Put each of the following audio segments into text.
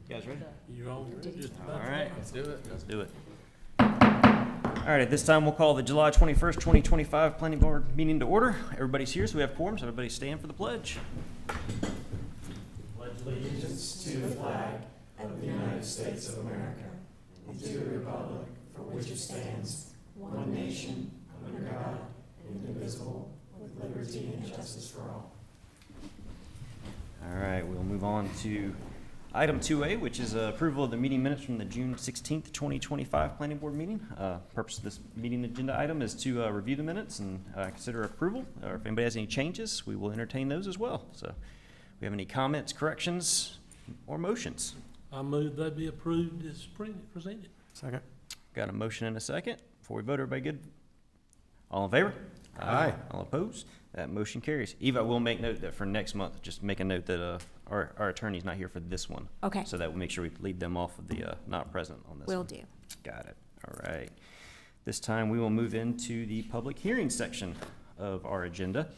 You guys ready? You're on. All right. Let's do it. Let's do it. All right, at this time, we'll call the July 21st, 2025 Planning Board meeting to order. Everybody's here, so we have quorum, so everybody stand for the pledge. Pledge allegiance to the flag of the United States of America and to the republic for which it stands, one nation, under God, indivisible, with liberty and justice for all. All right, we'll move on to item 2A, which is approval of the meeting minutes from the June 16th, 2025 Planning Board meeting. Purpose of this meeting agenda item is to review the minutes and consider approval. Or if anybody has any changes, we will entertain those as well. So, we have any comments, corrections, or motions? I move they be approved as presented. Second. Got a motion and a second. Before we vote, everybody good? All in favor? Aye. All opposed? That motion carries. Eva, we'll make note that for next month, just make a note that our attorney's not here for this one. Okay. So that we'll make sure we leave them off of the not present on this one. Will do. Got it. All right. This time we will move into the public hearing section of our agenda.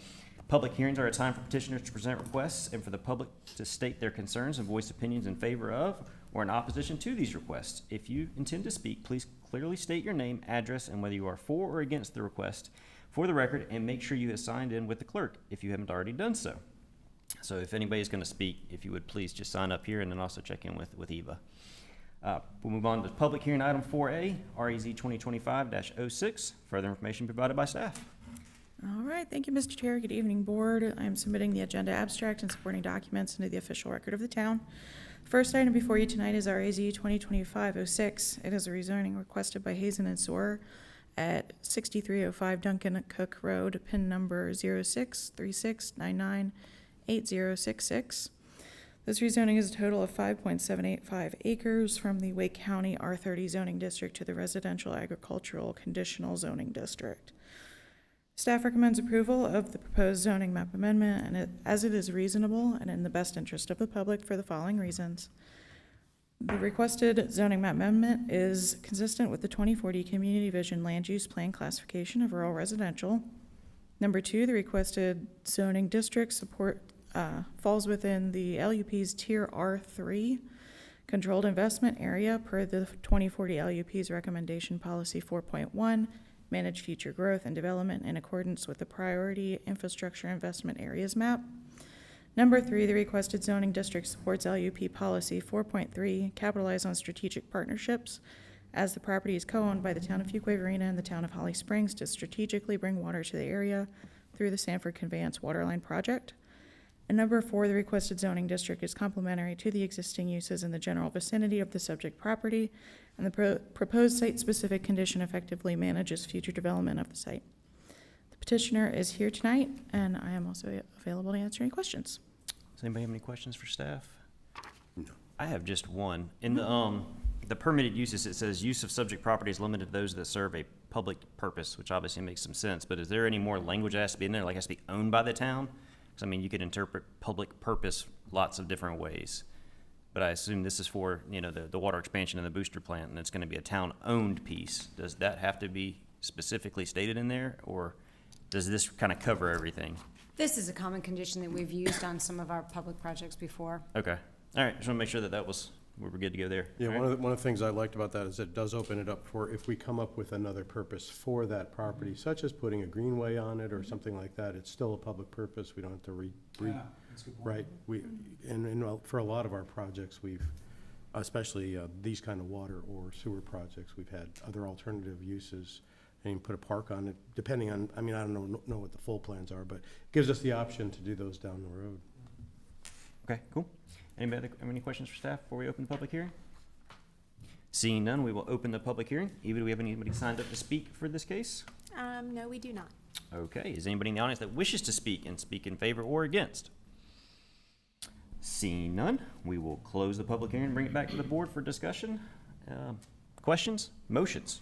Public hearings are a time for petitioners to present requests and for the public to state their concerns and voice opinions in favor of or in opposition to these requests. If you intend to speak, please clearly state your name, address, and whether you are for or against the request for the record, and make sure you have signed in with the clerk if you haven't already done so. So if anybody's going to speak, if you would please just sign up here and then also check in with Eva. We'll move on to public hearing item 4A, REZ 2025-06. Further information provided by staff. All right, thank you, Mr. Chair. Good evening, Board. I am submitting the agenda abstract and supporting documents into the official record of the town. First item before you tonight is RAZ 2025-06. It is a rezoning requested by Hazen and Soar at 6305 Duncan Cook Road, PIN number 0636998066. This rezoning is a total of 5.785 acres from the Wake County R30 zoning district to the residential agricultural conditional zoning district. Staff recommends approval of the proposed zoning map amendment as it is reasonable and in the best interest of the public for the following reasons. The requested zoning map amendment is consistent with the 2040 Community Vision Land Use Plan classification of rural residential. Number two, the requested zoning district falls within the LUP's Tier R3 controlled investment area per the 2040 LUP's recommendation policy 4.1, manage future growth and development in accordance with the priority infrastructure investment areas map. Number three, the requested zoning district supports LUP policy 4.3, capitalize on strategic partnerships, as the property is co-owned by the town of Fuquay-Varina and the town of Holly Springs to strategically bring water to the area through the Sanford Conveyance Waterline Project. And number four, the requested zoning district is complementary to the existing uses in the general vicinity of the subject property, and the proposed site-specific condition effectively manages future development of the site. The petitioner is here tonight, and I am also available to answer any questions. Does anybody have any questions for staff? No. I have just one. In the permitted uses, it says use of subject property is limited to those that serve a public purpose, which obviously makes some sense, but is there any more language that has to be in there, like it has to be owned by the town? Because, I mean, you could interpret public purpose lots of different ways. But I assume this is for, the water expansion and the booster plant, and it's going to be a town-owned piece. Does that have to be specifically stated in there, or does this kind of cover everything? This is a common condition that we've used on some of our public projects before. Okay. All right. Just want to make sure that we were good to go there. Yeah, All right. one of the things I liked about that is it does open it up for if we come up with another purpose for that property, such as putting a greenway on it or something like that, it's still a public purpose. We don't have to right. For a lot of our projects, especially these kind of water or sewer projects, we've had other alternative uses. And you can put a park on it, depending on, I don't know what the full plans are, but it gives us the option to do those down the road. Okay, cool. Anybody have any questions for staff before we open the public hearing? Seeing none, we will open the public hearing. Eva, do we have anybody signed up to speak for this case? No, we do not. Okay, is anybody in the audience that wishes to speak and speak in favor or against? Seeing none, we will close the public hearing and bring it back to the board for discussion. Questions? Motions?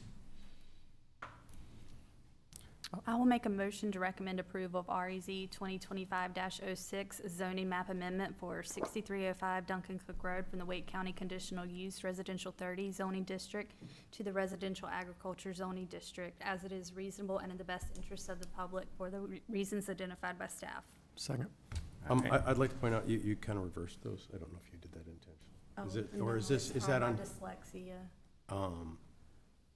I will make a motion to recommend approval of REZ 2025-06 zoning map amendment for 6305 Duncan Cook Road from the Wake County Conditional Use Residential 30 zoning district to the Residential Agriculture zoning district, as it is reasonable and in the best interest of the public for the reasons identified by staff. Second. Okay. I'd like to point out, you kind of reversed those. I don't know if you did that intentionally. Is it, Oh, or no, is this, it's is that my on, dyslexia. um,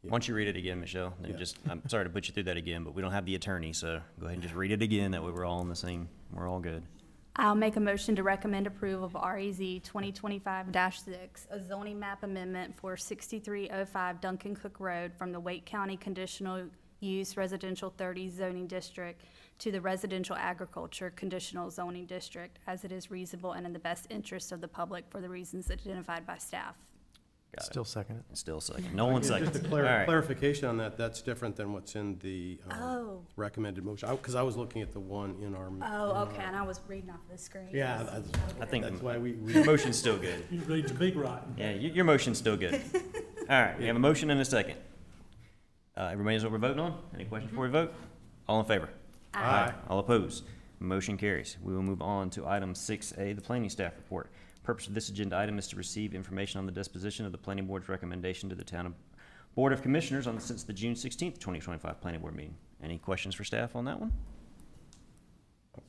Why don't you read it again, Michelle? And Yeah. just, I'm sorry to put you through that again, but we don't have the attorney, so go ahead and just read it again. That way we're all on the same, we're all good. I'll make a motion to recommend approval of REZ 2025-6, a zoning map amendment for 6305 Duncan Cook Road from the Wake County Conditional Use Residential 30 zoning district to the Residential Agriculture Conditional Zoning District, as it is reasonable and in the best interest of the public for the reasons identified by staff. Got it. Still second it. Still second. No one yeah, seconds. just a All right. clarification on that, that's different than what's in the Oh, recommended motion. Because I was looking at the one in our. oh, okay, and I was reading off the screen. Yeah, I think that's why we. your motion's still good. You read the big writing. Yeah, your motion's still good. All right, we have a motion and a second. Everybody knows what we're voting on? Any questions before we vote? All in favor? Aye. All opposed? Motion carries. We will move on to item 6A, the planning staff report. Purpose of this agenda item is to receive information on the disposition of the planning board's recommendation to the Board of Commissioners since the June 16th, 2025 planning board meeting. Any questions for staff on that one?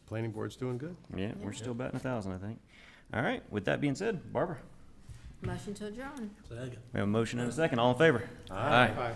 Planning board's doing good. Yeah, we're still batting 1,000, I think. All right, with that being said, Barbara, Motion to adjourn. Second. we have a motion and a second. All in favor? Aye. Aye.